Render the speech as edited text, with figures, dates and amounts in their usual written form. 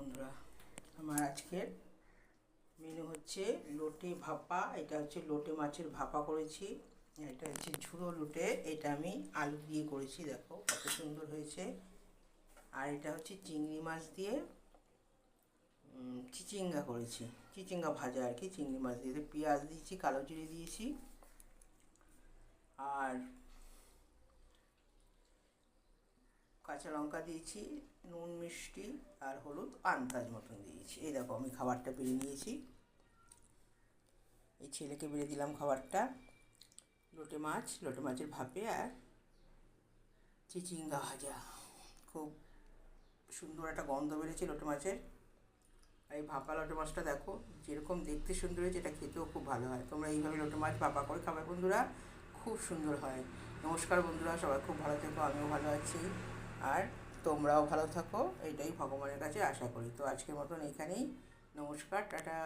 বন্ধুরা, আমার আজকের মেনু হচ্ছে লোটে ভাপা। এটা হচ্ছে লোটে মাছের ভাপা করেছি। এটা হচ্ছে ঝুড়ো লোটে, এটা আমি আলু দিয়ে করেছি, দেখো কত সুন্দর হয়েছে। আর এটা হচ্ছে চিংড়ি মাছ দিয়ে চিচিঙ্গা করেছি, চিচিঙ্গা ভাজা আর কি। চিংড়ি মাছ দিয়ে পেঁয়াজ দিয়েছি, কালো জিরে দিয়েছি, আর কাঁচা লঙ্কা দিয়েছি, নুন মিষ্টি আর হলুদ আন্দাজ মতন দিয়েছি। এই দেখো আমি খাবারটা বেড়ে নিয়েছি, এই ছেলেকে বেড়ে দিলাম খাবারটা। লোটে মাছের ভাপে আর চিচিঙ্গা ভাজা, খুব সুন্দর একটা গন্ধ বেড়েছে লোটে মাছের। আর এই ভাপা লোটে মাছটা দেখো যেরকম দেখতে সুন্দর হয়েছে, এটা খেতেও খুব ভালো হয়। তোমরা এইভাবে লোটে মাছ ভাপা করে খাবে বন্ধুরা, খুব সুন্দর হয়। নমস্কার বন্ধুরা, সবাই খুব ভালো থেকো, আমিও ভালো আছি, আর তোমরাও ভালো থাকো, এইটাই ভগবানের কাছে আশা করি। তো আজকের মতন এইখানেই, নমস্কার, টাটা।